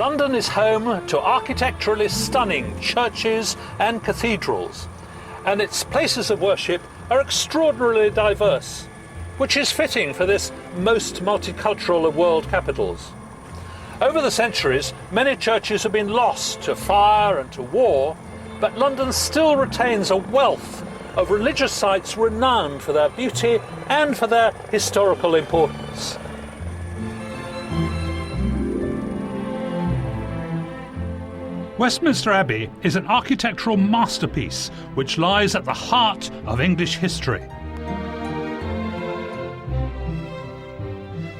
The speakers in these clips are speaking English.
London is home to architecturally stunning churches and cathedrals, and its places of worship are extraordinarily diverse, which is fitting for this most multicultural of world capitals. Over the centuries, many churches have been lost to fire and to war, but London still retains a wealth of religious sites renowned for their beauty and for their historical importance. Westminster Abbey is an architectural masterpiece which lies at the heart of English history.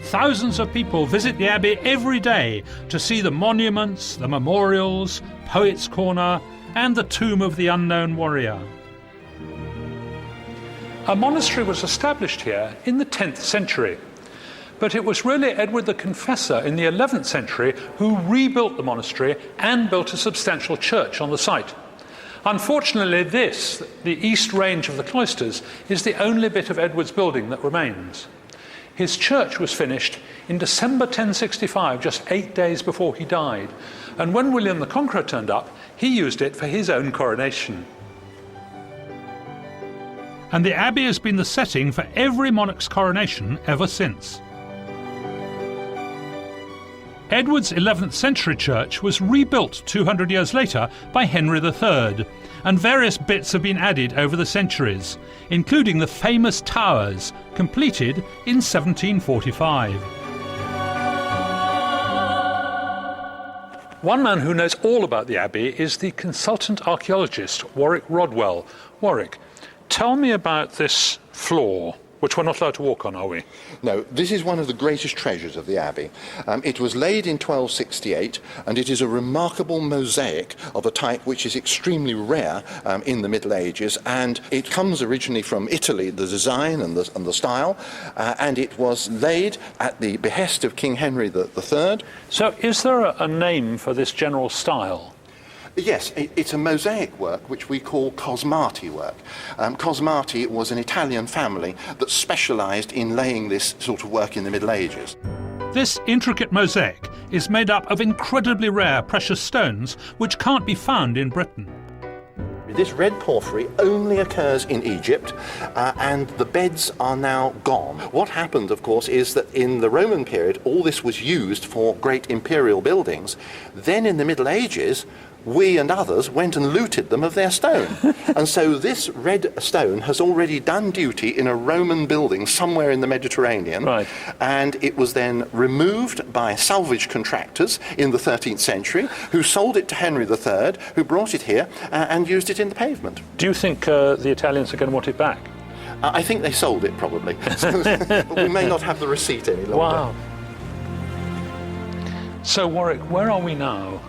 Thousands of people visit the Abbey every day to see the monuments, the memorials, Poets' Corner, and the tomb of the unknown warrior. A monastery was established here in the 10th century, but it was really Edward the Confessor in the 11th century who rebuilt the monastery and built a substantial church on the site. Unfortunately, this, the east range of the cloisters, is the only bit of Edward's building that remains. His church was finished in December 1065, just 8 days before he died, and when William the Conqueror turned up, he used it for his own coronation. And the Abbey has been the setting for every monarch's coronation ever since. Edward's 11th century church was rebuilt 200 years later by Henry III, and various bits have been added over the centuries, including the famous towers, completed in 1745. One man who knows all about the Abbey is the consultant archaeologist Warwick Rodwell. Warwick, tell me about this floor, which we're not allowed to walk on, are we? No, this is one of the greatest treasures of the Abbey. It was laid in 1268, and it is a remarkable mosaic of a type which is extremely rare in the Middle Ages, and it comes originally from Italy, the design and the style, and it was laid at the behest of King Henry III. So is there a name for this general style? Yes, it's a mosaic work which we call cosmati work. Cosmati was an Italian family that specialised in laying this sort of work in the Middle Ages. This intricate mosaic is made up of incredibly rare precious stones which can't be found in Britain. This red porphyry only occurs in Egypt, and the beds are now gone. What happened, of course, is that in the Roman period, all this was used for great imperial buildings. Then in the Middle Ages, we and others went and looted them of their stone. And so this red stone has already done duty in a Roman building somewhere in the Mediterranean. Right. And it was then removed by salvage contractors in the 13th century, who sold it to Henry III, who brought it here and used it in the pavement. Do you think the Italians are going to want it back? I think they sold it, probably. We may not have the receipt any longer. Wow. So, Warwick, where are we now?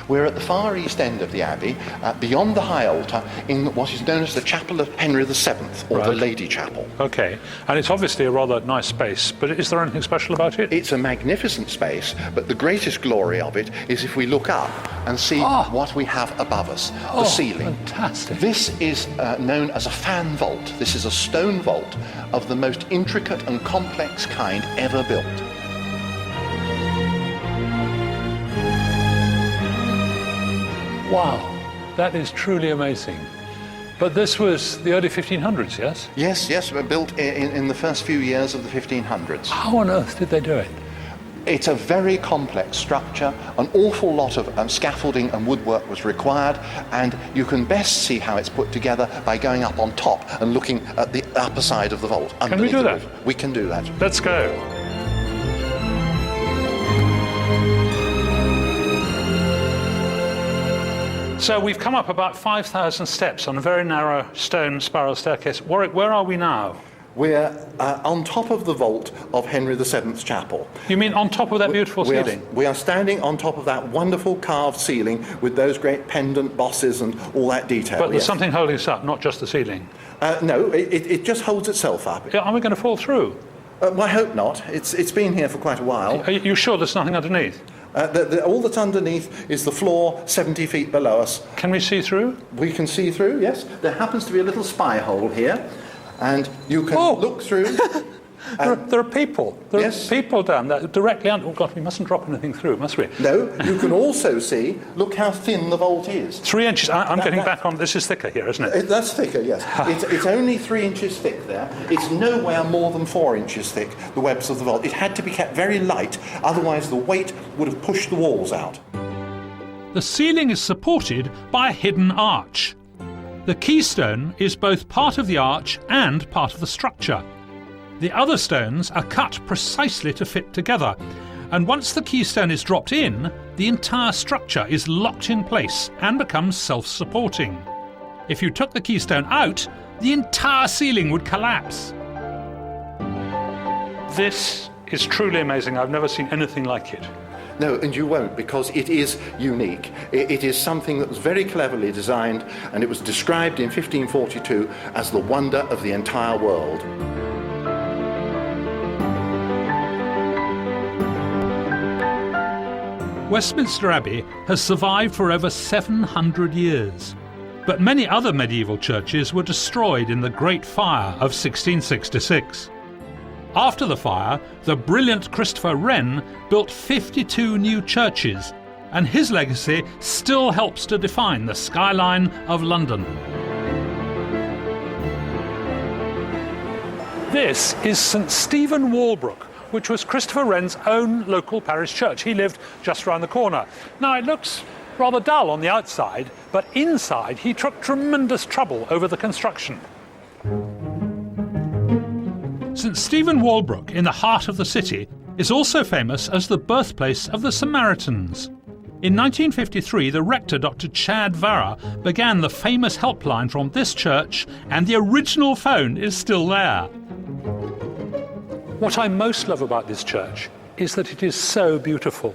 We're at the far east end of the Abbey, beyond the high altar, in what is known as the Chapel of Henry VII, or the Lady Chapel. OK, and it's obviously a rather nice space, but is there anything special about it? It's a magnificent space, but the greatest glory of it is if we look up and see what we have above us, the ceiling. Fantastic. This is known as a fan vault. This is a stone vault of the most intricate and complex kind ever built. Wow, that is truly amazing. But this was the early 1500s, yes? Yes, built in the first few years of the 1500s. How on earth did they do it? It's a very complex structure. An awful lot of scaffolding and woodwork was required, and you can best see how it's put together by going up on top and looking at the upper side of the vault. Can we do that? We can do that. Let's go. So we've come up about 5,000 steps on a very narrow stone spiral staircase. Warwick, where are we now? We're on top of the vault of Henry VII's chapel. You mean on top of that beautiful ceiling? We are standing on top of that wonderful carved ceiling with those great pendant bosses and all that detail. But there's something holding us up, not just the ceiling. No, it just holds itself up. Are we going to fall through? Well, I hope not. It's been here for quite a while. Are you sure there's nothing underneath? All that's underneath is the floor 70 feet below us. Can we see through? We can see through, yes. There happens to be a little spy hole here, and you can look through. There are people. There Yes. are people down there directly under. Oh, God, we mustn't drop anything through, must we? No, you can also see, look how thin the vault is. 3 inches. I'm getting back on. This is thicker here, isn't it? That's thicker, yes. It's only 3 inches thick there. It's nowhere more than 4 inches thick, the webs of the vault. It had to be kept very light, otherwise the weight would have pushed the walls out. The ceiling is supported by a hidden arch. The keystone is both part of the arch and part of the structure. The other stones are cut precisely to fit together, and once the keystone is dropped in, the entire structure is locked in place and becomes self-supporting. If you took the keystone out, the entire ceiling would collapse. This is truly amazing. I've never seen anything like it. No, and you won't, because it is unique. It is something that was very cleverly designed, and it was described in 1542 as the wonder of the entire world. Westminster Abbey has survived for over 700 years, but many other medieval churches were destroyed in the Great Fire of 1666. After the fire, the brilliant Christopher Wren built 52 new churches, and his legacy still helps to define the skyline of London. This is St Stephen Walbrook, which was Christopher Wren's own local parish church. He lived just round the corner. Now, it looks rather dull on the outside, but inside he took tremendous trouble over the construction. St Stephen Walbrook, in the heart of the city, is also famous as the birthplace of the Samaritans. In 1953, the rector, Dr. Chad Varra, began the famous helpline from this church, and the original phone is still there. What I most love about this church is that it is so beautiful.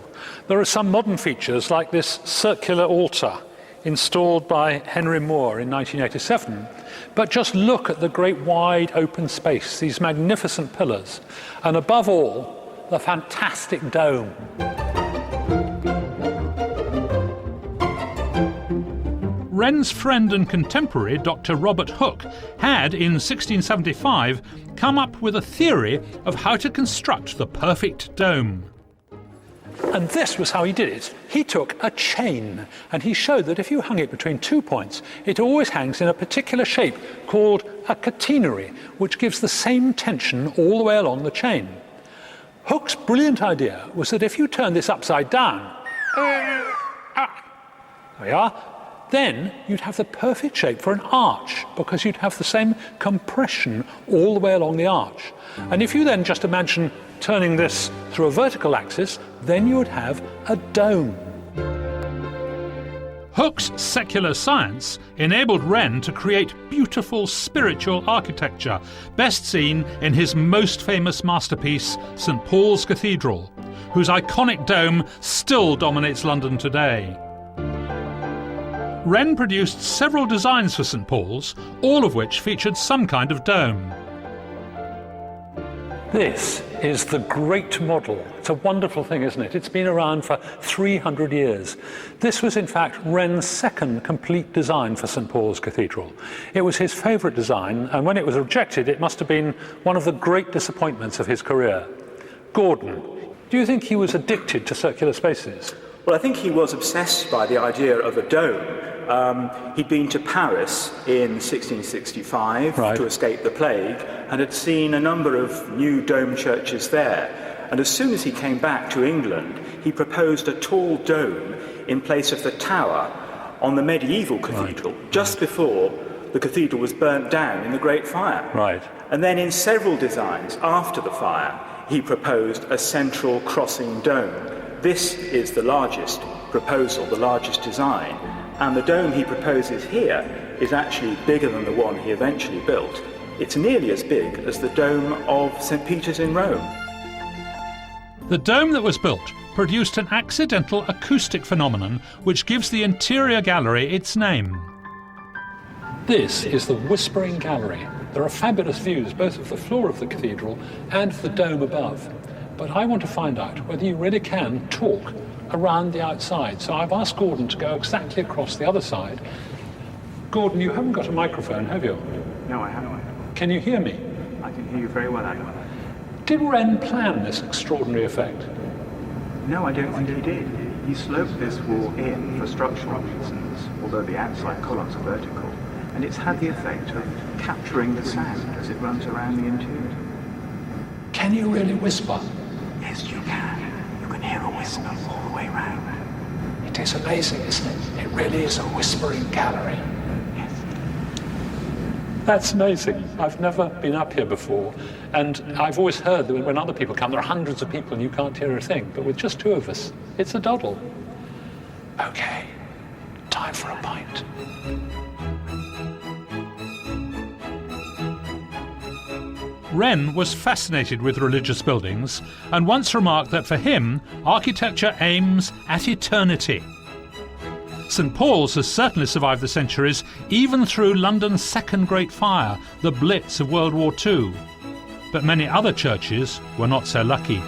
There are some modern features like this circular altar installed by Henry Moore in 1987. But just look at the great wide open space, these magnificent pillars, and above all, the fantastic dome. Wren's friend and contemporary, Dr. Robert Hooke, had, in 1675, come up with a theory of how to construct the perfect dome. And this was how he did it. He took a chain, and he showed that if you hung it between 2 points, it always hangs in a particular shape called a catenary, which gives the same tension all the way along the chain. Hooke's brilliant idea was that if you turn this upside down, there we are, then you'd have the perfect shape for an arch, because you'd have the same compression all the way along the arch. And if you then just imagine turning this through a vertical axis, then you would have a dome. Hooke's secular science enabled Wren to create beautiful spiritual architecture, best seen in his most famous masterpiece, St Paul's Cathedral, whose iconic dome still dominates London today. Wren produced several designs for St Paul's, all of which featured some kind of dome. This is the great model. It's a wonderful thing, isn't it? It's been around for 300 years. This was, in fact, Wren's second complete design for St Paul's Cathedral. It was his favourite design, and when it was rejected, it must have been one of the great disappointments of his career. Gordon, do you think he was addicted to circular spaces? Well, I think he was obsessed by the idea of a dome. He'd been to Paris in 1665 to escape the plague and had seen a number of new dome churches there. And as soon as he came back to England, he proposed a tall dome in place of the tower on the medieval cathedral, just before the cathedral was burnt down in the Great Fire. And then in several designs after the fire, he proposed a central crossing dome. This is the largest proposal, the largest design. And the dome he proposes here is actually bigger than the one he eventually built. It's nearly as big as the dome of St. Peter's in Rome. The dome that was built produced an accidental acoustic phenomenon which gives the interior gallery its name. This is the Whispering Gallery. There are fabulous views both of the floor of the cathedral and of the dome above. But I want to find out whether you really can talk around the outside. So I've asked Gordon to go exactly across the other side. Gordon, you haven't got a microphone, have you? No, I haven't. Can you hear me? I can hear you very well, Adam. Did Wren plan this extraordinary effect? No, I don't think he did. He sloped this wall in for structural reasons, although the outside columns are vertical, and it's had the effect of capturing the sound as it runs around the interior. Can you really whisper? Yes, you can. You can hear a whisper all the way round. It is amazing, isn't it? It really is a whispering gallery. Yes. That's amazing. I've never been up here before, and I've always heard that when other people come, there are hundreds of people and you can't hear a thing, but with just two of us, it's a doddle. Okay, time for a pint. Wren was fascinated with religious buildings and once remarked that for him, architecture aims at eternity. St Paul's has certainly survived the centuries, even through London's second great fire, the Blitz of World War II. But many other churches were not so lucky.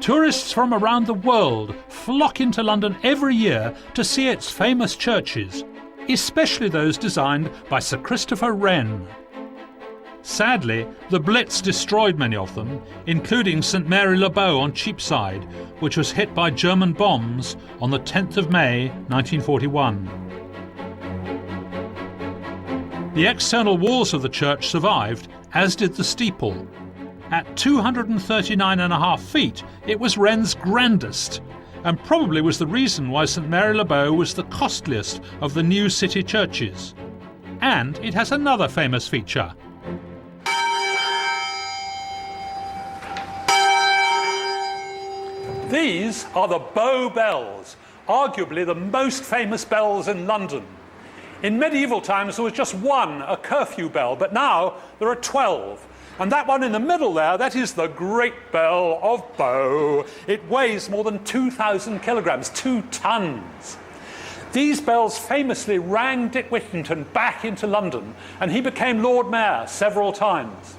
Tourists from around the world flock into London every year to see its famous churches, especially those designed by Sir Christopher Wren. Sadly, the Blitz destroyed many of them, including St Mary Le Bow on Cheapside, which was hit by German bombs on the 10th of May 1941. The external walls of the church survived, as did the steeple. At 239.5 feet, it was Wren's grandest, and probably was the reason why St Mary Le Bow was the costliest of the new city churches. And it has another famous feature. These are the Bow bells, arguably the most famous bells in London. In medieval times there was just one, a curfew bell, but now there are 12. And that one in the middle there, that is the Great Bell of Bow. It weighs more than 2,000 kilograms, 2 tons. These bells famously rang Dick Whittington back into London, and he became Lord Mayor several times.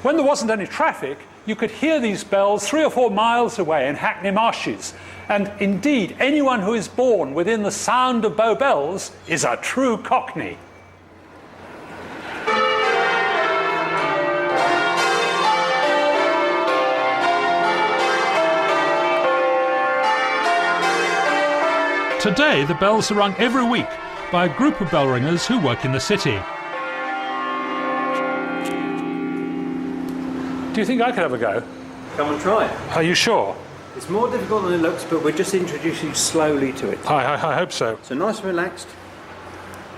When there wasn't any traffic, you could hear these bells 3 or 4 miles away in Hackney Marshes. And indeed, anyone who is born within the sound of Bow bells is a true Cockney. Today, the bells are rung every week by a group of bell ringers who work in the city. Do you think I could have a go? Come and try it. Are you sure? It's more difficult than it looks, but we're just introducing you slowly to it. I hope so. So nice and relaxed,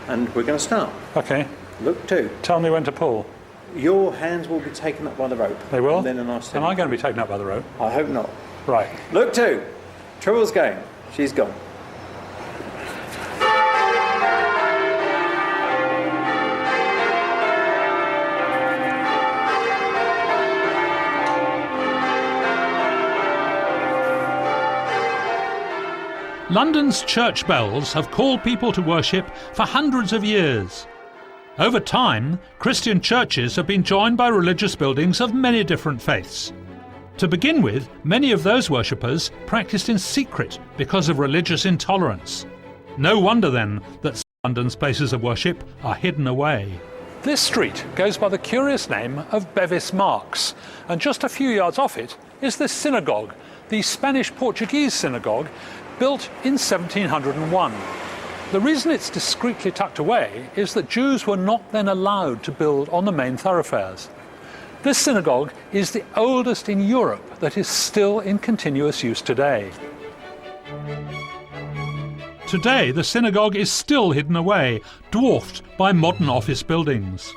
and we're going to start. Okay. Look 2. Tell me when to pull. Your hands will be taken up by the rope. They will? And then a nice Am I going to be taken up by the rope? I hope not. Right. Look 2. Troubles going. She's gone. London's church bells have called people to worship for hundreds of years. Over time, Christian churches have been joined by religious buildings of many different faiths. To begin with, many of those worshippers practiced in secret because of religious intolerance. No wonder then that London's places of worship are hidden away. This street goes by the curious name of Bevis Marks, and just a few yards off it is this synagogue, the Spanish-Portuguese synagogue, built in 1701. The reason it's discreetly tucked away is that Jews were not then allowed to build on the main thoroughfares. This synagogue is the oldest in Europe that is still in continuous use today. Today, the synagogue is still hidden away, dwarfed by modern office buildings.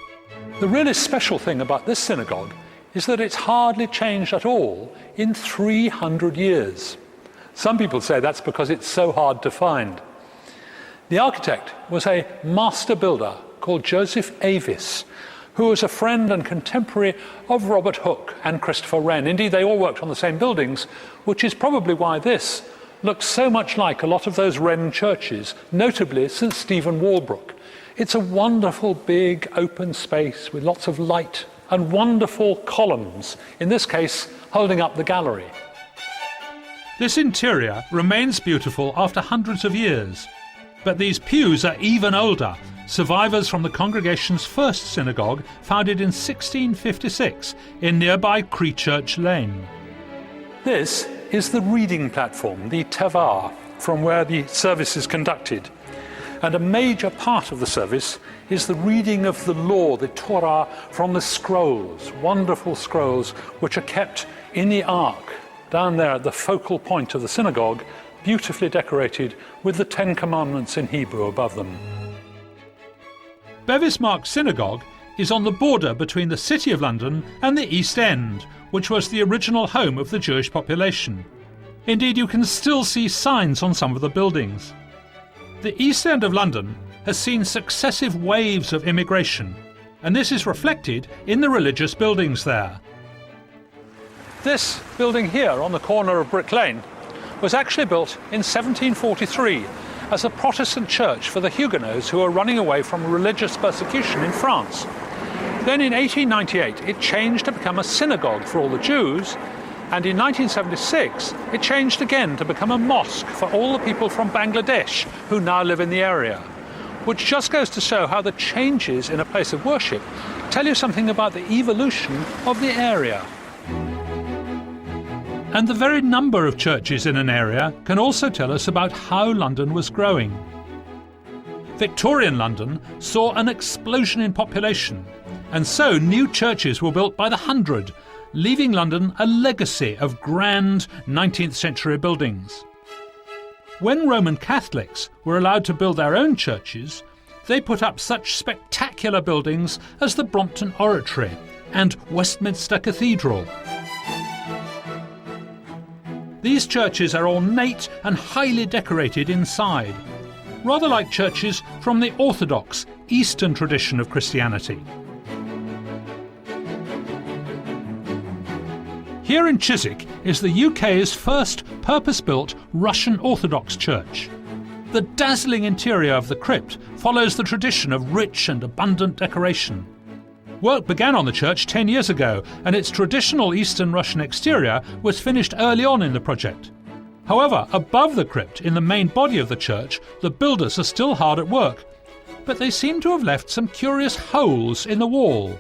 The really special thing about this synagogue is that it's hardly changed at all in 300 years. Some people say that's because it's so hard to find. The architect was a master builder called Joseph Avis, who was a friend and contemporary of Robert Hooke and Christopher Wren. Indeed, they all worked on the same buildings, which is probably why this looks so much like a lot of those Wren churches, notably St Stephen Walbrook. It's a wonderful, big, open space with lots of light and wonderful columns, in this case holding up the gallery. This interior remains beautiful after hundreds of years, but these pews are even older, survivors from the congregation's first synagogue, founded in 1656 in nearby Creechurch Lane. This is the reading platform, the tevar, from where the service is conducted. And a major part of the service is the reading of the law, the Torah, from the scrolls, wonderful scrolls, which are kept in the ark, down there at the focal point of the synagogue, beautifully decorated with the Ten Commandments in Hebrew above them. Bevis Mark Synagogue is on the border between the City of London and the East End, which was the original home of the Jewish population. Indeed, you can still see signs on some of the buildings. The East End of London has seen successive waves of immigration, and this is reflected in the religious buildings there. This building here on the corner of Brick Lane was actually built in 1743 as a Protestant church for the Huguenots who were running away from religious persecution in France. Then in 1898 it changed to become a synagogue for all the Jews, and in 1976 it changed again to become a mosque for all the people from Bangladesh who now live in the area, which just goes to show how the changes in a place of worship tell you something about the evolution of the area. And the very number of churches in an area can also tell us about how London was growing. Victorian London saw an explosion in population, and so new churches were built by the hundred, leaving London a legacy of grand 19th century buildings. When Roman Catholics were allowed to build their own churches, they put up such spectacular buildings as the Brompton Oratory and Westminster Cathedral. These churches are ornate and highly decorated inside, rather like churches from the Orthodox Eastern tradition of Christianity. Here in Chiswick is the UK's first purpose-built Russian Orthodox church. The dazzling interior of the crypt follows the tradition of rich and abundant decoration. Work began on the church 10 years ago, and its traditional Eastern Russian exterior was finished early on in the project. However, above the crypt, in the main body of the church, the builders are still hard at work, but they seem to have left some curious holes in the wall.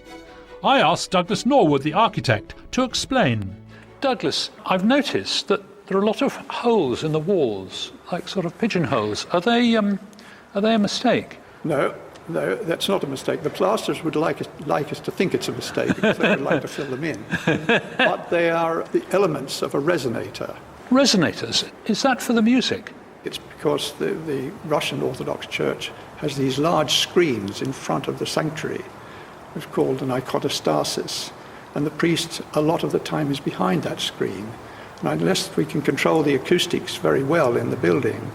I asked Douglas Norwood, the architect, to explain. Douglas, I've noticed that there are a lot of holes in the walls, like sort of pigeonholes. Are they a mistake? No, that's not a mistake. The plasters would like us to think it's a mistake because they would like to fill them in. But they are the elements of a resonator. Resonators? Is that for the music? It's because the Russian Orthodox Church has these large screens in front of the sanctuary. It's called an iconostasis. And the priest, a lot of the time, is behind that screen. And unless we can control the acoustics very well in the building,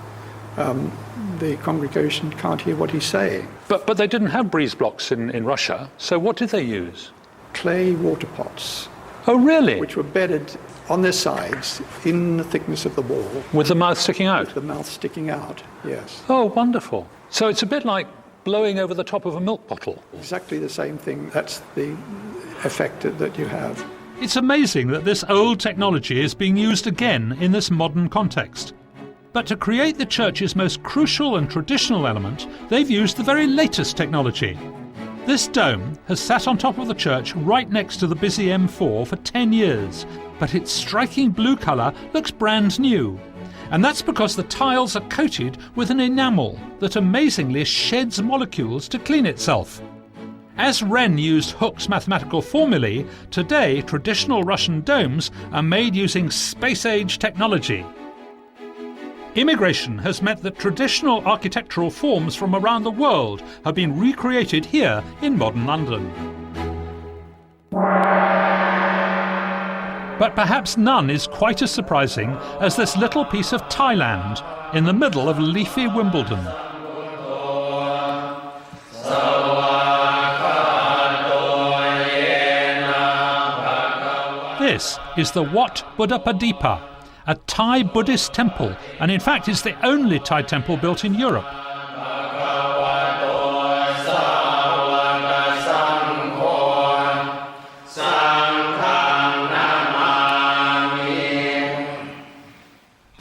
the congregation can't hear what he's saying. But they didn't have breeze blocks in Russia, so what did they use? Clay water pots. Oh, really? Which were bedded on their sides in the thickness of the wall. With the mouth sticking out? With the mouth sticking out, yes. Oh, wonderful. So it's a bit like blowing over the top of a milk bottle. Exactly the same thing. That's the effect that you have. It's amazing that this old technology is being used again in this modern context. But to create the church's most crucial and traditional element, they've used the very latest technology. This dome has sat on top of the church right next to the busy M4 for 10 years, but its striking blue colour looks brand new. And that's because the tiles are coated with an enamel that amazingly sheds molecules to clean itself. As Wren used Hooke's mathematical formulae, today traditional Russian domes are made using space-age technology. Immigration has meant that traditional architectural forms from around the world have been recreated here in modern London. But perhaps none is quite as surprising as this little piece of Thailand in the middle of leafy Wimbledon. This is the Wat Buddhapadipa, a Thai Buddhist temple, and in fact is the only Thai temple built in Europe.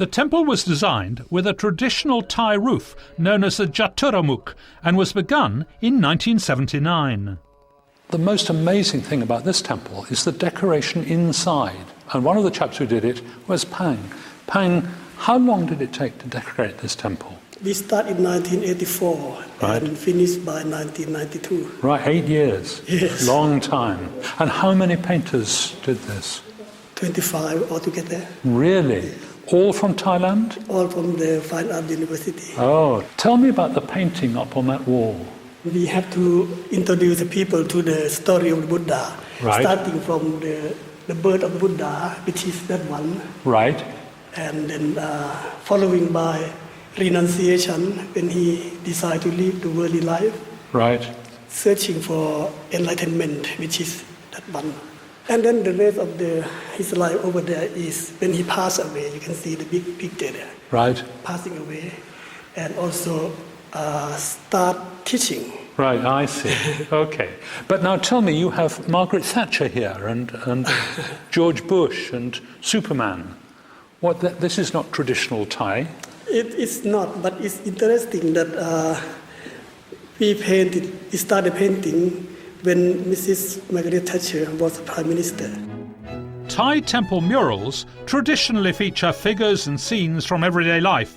The temple was designed with a traditional Thai roof known as a Jaturamukh and was begun in 1979. The most amazing thing about this temple is the decoration inside. And one of the chaps who did it was Pang. Pang, how long did it take to decorate this temple? We started in 1984 and finished by 1992. Right, 8 years. Yes. Long time. And how many painters did this? 25 altogether. Really? All from Thailand? All from the Fine Art University. Oh, tell me about the painting up on that wall. We have to introduce the people to the story of the Buddha, Right. starting from the birth of the Buddha, which is that one, Right. and then following by renunciation when he decided to live the worldly life, Right. searching for enlightenment, which is that one. And then the rest of his life over there is when he passed away. You can see the big picture there, Right. passing away, and also start teaching. Right, I see. Okay. But now tell me, you have Margaret Thatcher here and George Bush and Superman. This is not traditional Thai. It is not, but it's interesting that we started painting when Mrs. Margaret Thatcher was Prime Minister. Thai temple murals traditionally feature figures and scenes from everyday life,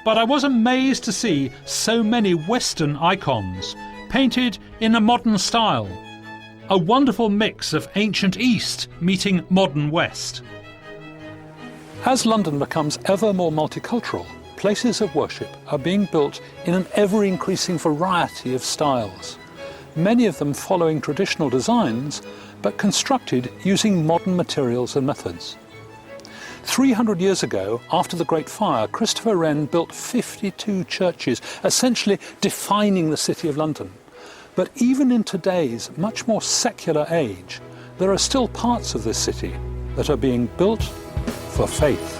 but I was amazed to see so many Western icons painted in a modern style. A wonderful mix of ancient East meeting modern West. As London becomes ever more multicultural, places of worship are being built in an ever-increasing variety of styles, many of them following traditional designs, but constructed using modern materials and methods. 300 years ago, after the Great Fire, Christopher Wren built 52 churches, essentially defining the City of London. But even in today's much more secular age, there are still parts of this city that are being built for faith.